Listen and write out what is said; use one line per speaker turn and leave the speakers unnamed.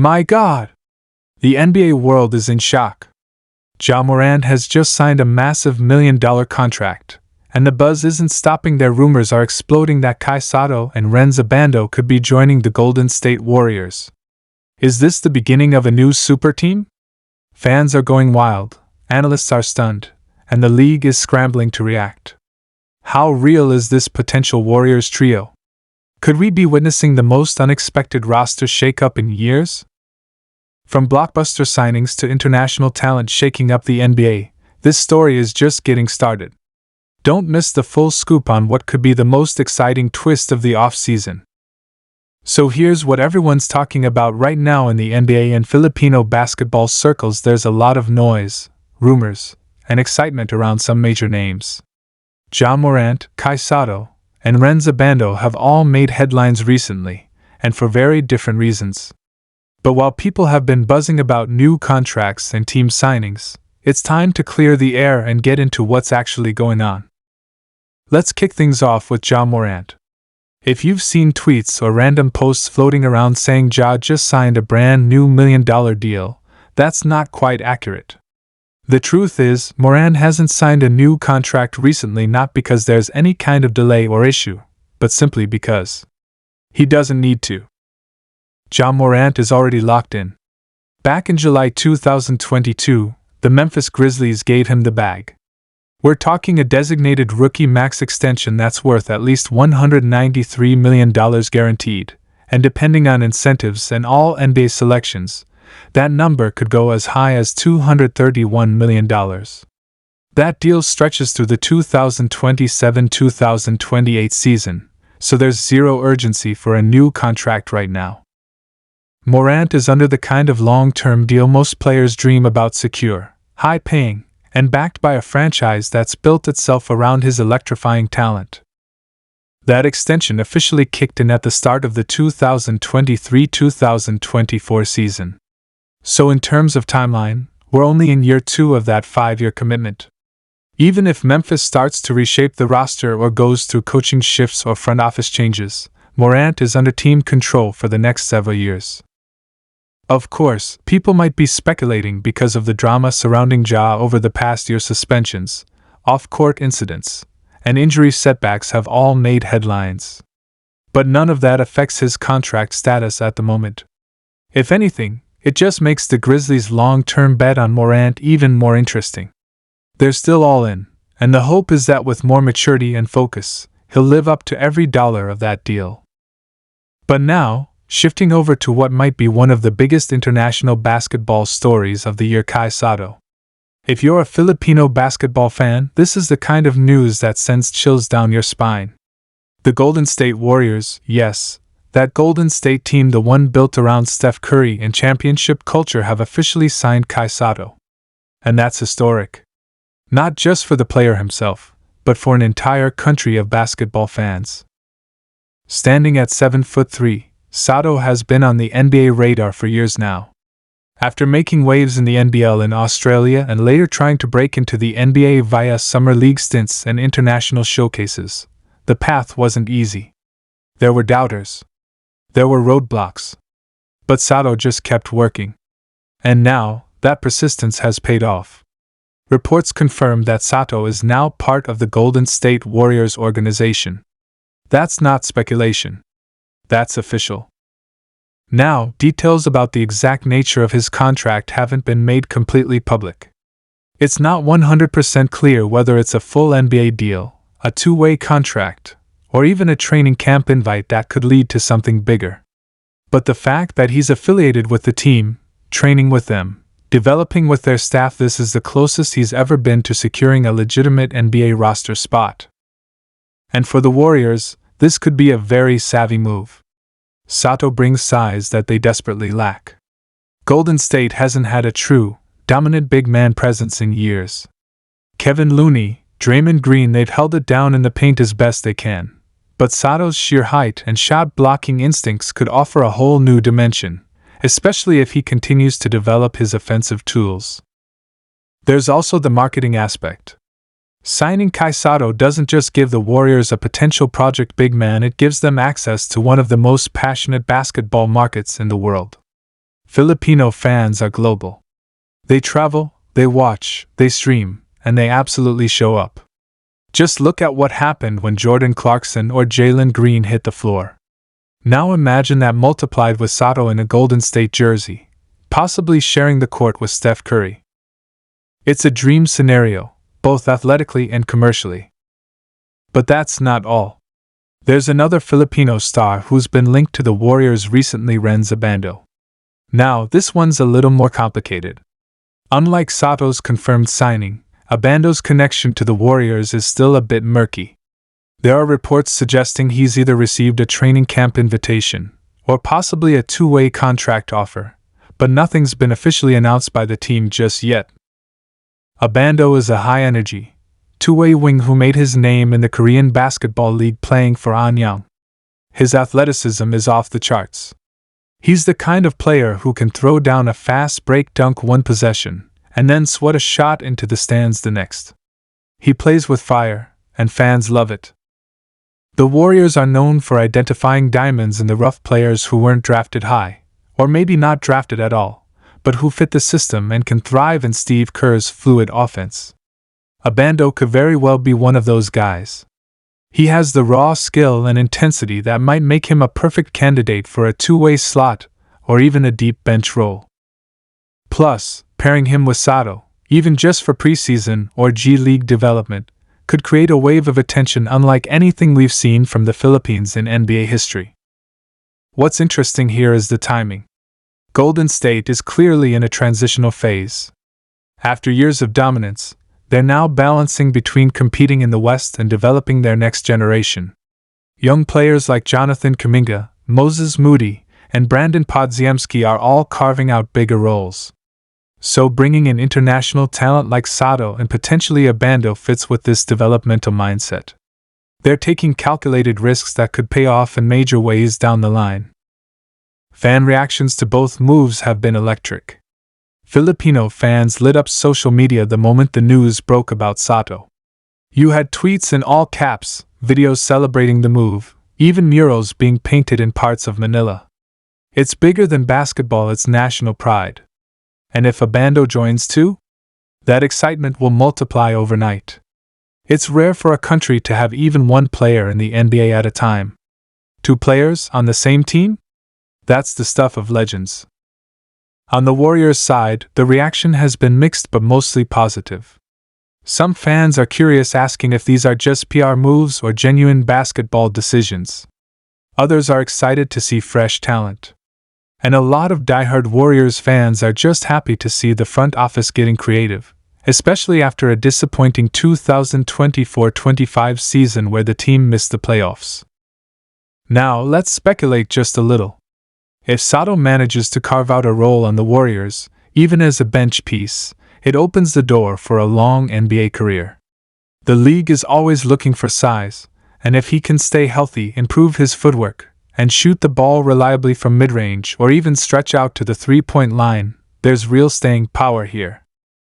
My God! The NBA world is in shock. Ja Morant has just signed a massive $1 million contract, and the buzz isn't stopping there. Rumors are exploding that Sato and Ren Zabando could be joining the Golden State Warriors. Is this the beginning of a new super team? Fans are going wild, analysts are stunned, and the league is scrambling to react. How real is this potential Warriors trio? Could we be witnessing the most unexpected roster shakeup in years? From blockbuster signings to international talent shaking up the NBA, this story is just getting started. Don't miss the full scoop on what could be the most exciting twist of the offseason. So here's what everyone's talking about right now in the NBA and Filipino basketball circles. There's a lot of noise, rumors, and excitement around some major names. Ja Morant, Sato, and Ren Zabando have all made headlines recently, and for very different reasons. But while people have been buzzing about new contracts and team signings, it's time to clear the air and get into what's actually going on. Let's kick things off with Ja Morant. If you've seen tweets or random posts floating around saying Ja just signed a brand new $1 million deal, that's not quite accurate. The truth is, Morant hasn't signed a new contract recently, not because there's any kind of delay or issue, but simply because he doesn't need to. Ja Morant is already locked in. Back in July 2022, the Memphis Grizzlies gave him the bag. We're talking a designated rookie max extension that's worth at least $193 million guaranteed, and depending on incentives and all NBA selections, that number could go as high as $231 million. That deal stretches through the 2027-2028 season, so there's zero urgency for a new contract right now. Morant is under the kind of long-term deal most players dream about: secure, high-paying, and backed by a franchise that's built itself around his electrifying talent. That extension officially kicked in at the start of the 2023-2024 season. So in terms of timeline, we're only in year 2 of that 5-year commitment. Even if Memphis starts to reshape the roster or goes through coaching shifts or front office changes, Morant is under team control for the next several years. Of course, people might be speculating because of the drama surrounding Ja over the past year. Suspensions, off-court incidents, and injury setbacks have all made headlines. But none of that affects his contract status at the moment. If anything, it just makes the Grizzlies' long-term bet on Morant even more interesting. They're still all in, and the hope is that with more maturity and focus, he'll live up to every dollar of that deal. But now, shifting over to what might be one of the biggest international basketball stories of the year: Sato. If you're a Filipino basketball fan, this is the kind of news that sends chills down your spine. The Golden State Warriors, yes, that Golden State team, the one built around Steph Curry and championship culture, have officially signed Sato. And that's historic. Not just for the player himself, but for an entire country of basketball fans. Standing at 7'3", Sato has been on the NBA radar for years now. After making waves in the NBL in Australia and later trying to break into the NBA via summer league stints and international showcases, the path wasn't easy. There were doubters. There were roadblocks. But Sato just kept working. And now, that persistence has paid off. Reports confirm that Sato is now part of the Golden State Warriors organization. That's not speculation. That's official. Now, details about the exact nature of his contract haven't been made completely public. It's not 100% clear whether it's a full NBA deal, a two-way contract, or even a training camp invite that could lead to something bigger. But the fact that he's affiliated with the team, training with them, developing with their staff, this is the closest he's ever been to securing a legitimate NBA roster spot. And for the Warriors, this could be a very savvy move. Sato brings size that they desperately lack. Golden State hasn't had a true, dominant big man presence in years. Kevin Looney, Draymond Green, they've held it down in the paint as best they can. But Sato's sheer height and shot-blocking instincts could offer a whole new dimension, especially if he continues to develop his offensive tools. There's also the marketing aspect. Signing Sato doesn't just give the Warriors a potential project big man, it gives them access to one of the most passionate basketball markets in the world. Filipino fans are global. They travel, they watch, they stream, and they absolutely show up. Just look at what happened when Jordan Clarkson or Jalen Green hit the floor. Now imagine that multiplied with Sato in a Golden State jersey, possibly sharing the court with Steph Curry. It's a dream scenario, both athletically and commercially. But that's not all. There's another Filipino star who's been linked to the Warriors recently, Ren Zabando. Now, this one's a little more complicated. Unlike Sato's confirmed signing, Abando's connection to the Warriors is still a bit murky. There are reports suggesting he's either received a training camp invitation, or possibly a two-way contract offer, but nothing's been officially announced by the team just yet. Abando is a high-energy, two-way wing who made his name in the Korean Basketball League playing for Anyang. His athleticism is off the charts. He's the kind of player who can throw down a fast break dunk one possession, and then sweat a shot into the stands the next. He plays with fire, and fans love it. The Warriors are known for identifying diamonds in the rough, players who weren't drafted high, or maybe not drafted at all, but who fit the system and can thrive in Steve Kerr's fluid offense. Abando could very well be one of those guys. He has the raw skill and intensity that might make him a perfect candidate for a two-way slot or even a deep bench role. Plus, pairing him with Sato, even just for preseason or G League development, could create a wave of attention unlike anything we've seen from the Philippines in NBA history. What's interesting here is the timing. Golden State is clearly in a transitional phase. After years of dominance, they're now balancing between competing in the West and developing their next generation. Young players like Jonathan Kuminga, Moses Moody, and Brandon Podziemski are all carving out bigger roles. So bringing in international talent like Sato and potentially Abando fits with this developmental mindset. They're taking calculated risks that could pay off in major ways down the line. Fan reactions to both moves have been electric. Filipino fans lit up social media the moment the news broke about Sato. You had tweets in all caps, videos celebrating the move, even murals being painted in parts of Manila. It's bigger than basketball, it's national pride. And if Abando joins too? That excitement will multiply overnight. It's rare for a country to have even one player in the NBA at a time. 2 players on the same team? That's the stuff of legends. On the Warriors' side, the reaction has been mixed but mostly positive. Some fans are curious, asking if these are just PR moves or genuine basketball decisions. Others are excited to see fresh talent. And a lot of diehard Warriors fans are just happy to see the front office getting creative, especially after a disappointing 2024-25 season where the team missed the playoffs. Now, let's speculate just a little. If Sato manages to carve out a role on the Warriors, even as a bench piece, it opens the door for a long NBA career. The league is always looking for size, and if he can stay healthy, improve his footwork, and shoot the ball reliably from mid-range or even stretch out to the three-point line, there's real staying power here.